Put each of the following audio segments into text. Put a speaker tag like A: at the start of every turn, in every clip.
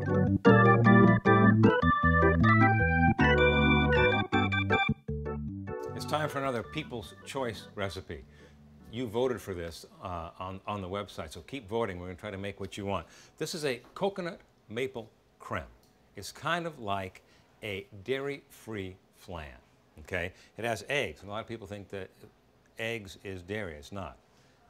A: It's time for another People's Choice recipe. You voted for this on the website, so keep voting. We're going to try to make what you want. This is a coconut maple creme. It's kind of like a dairy-free flan, okay? It has eggs, and a lot of people think that eggs is dairy. It's not.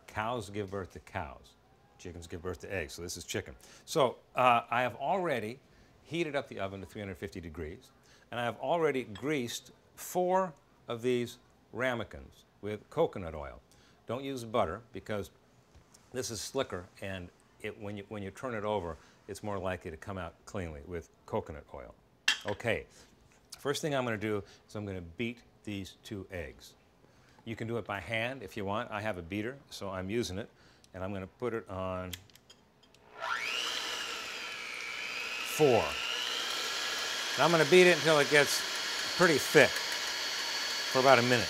A: Cows give birth to cows. Chickens give birth to eggs, so this is chicken. So I have already heated up the oven to 350 degrees, and I have already greased 4 of these ramekins with coconut oil. Don't use butter because this is slicker, and when you turn it over, it's more likely to come out cleanly with coconut oil. Okay, first thing I'm going to do is I'm going to beat these 2 eggs. You can do it by hand if you want. I have a beater, so I'm using it, and I'm going to put it on 4. And I'm going to beat it until it gets pretty thick for about a minute.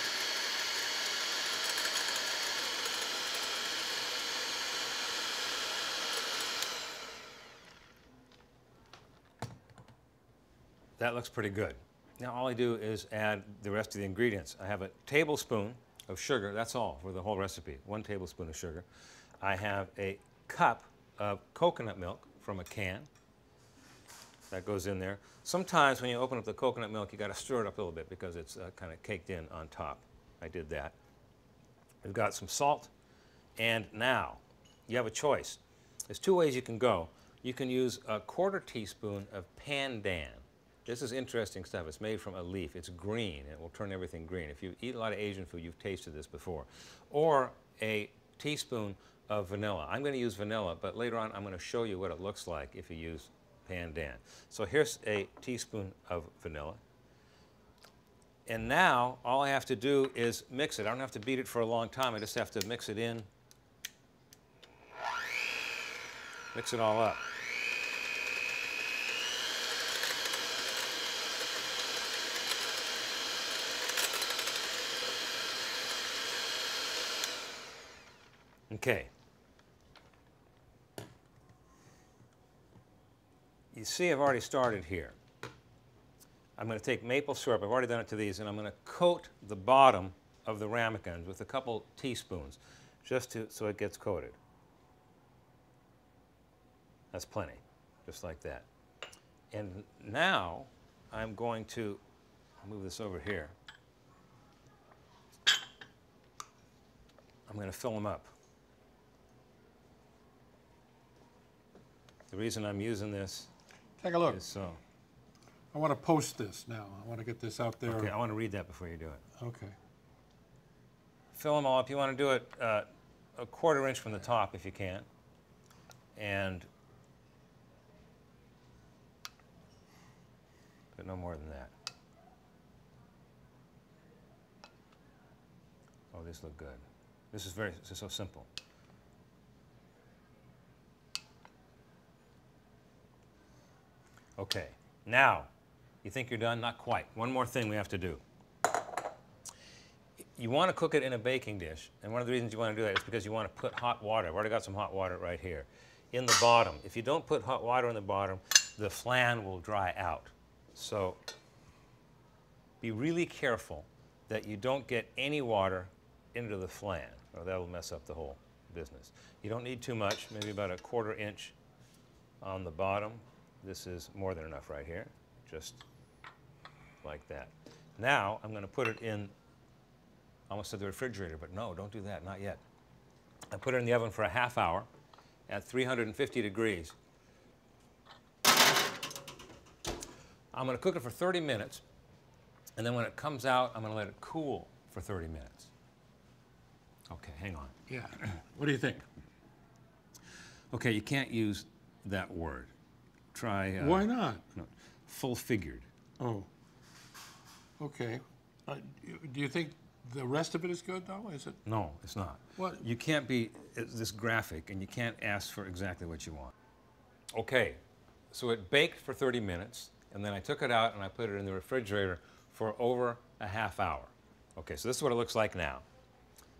A: That looks pretty good. Now all I do is add the rest of the ingredients. I have a tablespoon of sugar, that's all for the whole recipe, 1 tablespoon of sugar. I have a cup of coconut milk from a can. That goes in there. Sometimes when you open up the coconut milk, you got to stir it up a little bit because it's kind of caked in on top. I did that. We've got some salt, and now you have a choice. There's 2 ways you can go. You can use a 1/4 teaspoon of pandan. This is interesting stuff. It's made from a leaf. It's green. It will turn everything green. If you eat a lot of Asian food, you've tasted this before. Or a teaspoon of vanilla. I'm going to use vanilla, but later on I'm going to show you what it looks like if you use pandan. So here's a teaspoon of vanilla. And now all I have to do is mix it. I don't have to beat it for a long time. I just have to mix it in. Mix it all up. Okay. You see I've already started here. I'm going to take maple syrup, I've already done it to these, and I'm going to coat the bottom of the ramekins with a couple teaspoons, just so it gets coated. That's plenty, just like that. And now I'm going to move this over here. I'm going to fill them up. The reason I'm using this
B: Take a look.
A: is so.
B: I want to post this now. I want to get this out there.
A: Okay, I want to read that before you do it.
B: Okay.
A: Fill them all up. You want to do it a 1/4 inch from the top if you can. And but no more than that. Oh, these look good. This is so simple. Okay, now, you think you're done? Not quite. One more thing we have to do. You want to cook it in a baking dish, and one of the reasons you want to do that is because you want to put hot water. I've already got some hot water right here in the bottom. If you don't put hot water in the bottom, the flan will dry out. So be really careful that you don't get any water into the flan, or that'll mess up the whole business. You don't need too much, maybe about a 1/4 inch on the bottom. This is more than enough right here, just like that. Now I'm going to put it in, I almost said the refrigerator, but no, don't do that, not yet. I put it in the oven for a ½ hour at 350 degrees. I'm going to cook it for 30 minutes, and then when it comes out, I'm going to let it cool for 30 minutes. Okay, hang on.
B: Yeah. What do you think?
A: Okay, you can't use that word. Try.
B: Why not?
A: No, full-figured.
B: Oh. Okay. Do you think the rest of it is good, though? Is it?
A: No, it's not.
B: What?
A: You can't be this graphic, and you can't ask for exactly what you want. Okay, so it baked for 30 minutes, and then I took it out and I put it in the refrigerator for over a ½ hour. Okay, so this is what it looks like now.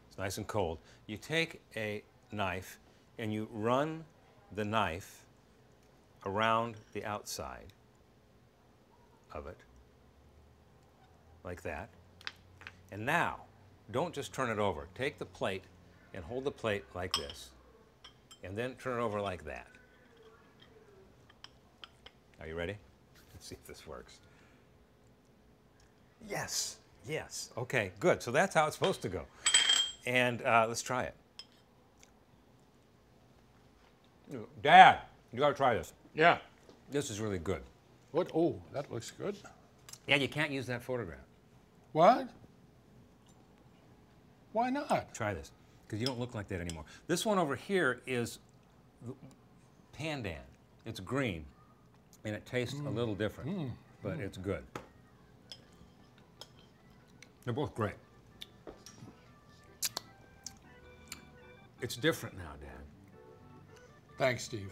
A: It's nice and cold. You take a knife and you run the knife around the outside of it, like that. And now, don't just turn it over. Take the plate and hold the plate like this, and then turn it over like that. Are you ready? Let's see if this works. Yes, yes. Okay, good. So that's how it's supposed to go. And let's try it. Dad, you gotta try this.
B: Yeah.
A: This is really good.
B: What? Oh, that looks good.
A: Yeah, you can't use that photograph.
B: What? Why not?
A: Try this, because you don't look like that anymore. This one over here is pandan. It's green, and it tastes a little different, but it's good. They're both great. It's different now, Dad.
B: Thanks, Steve.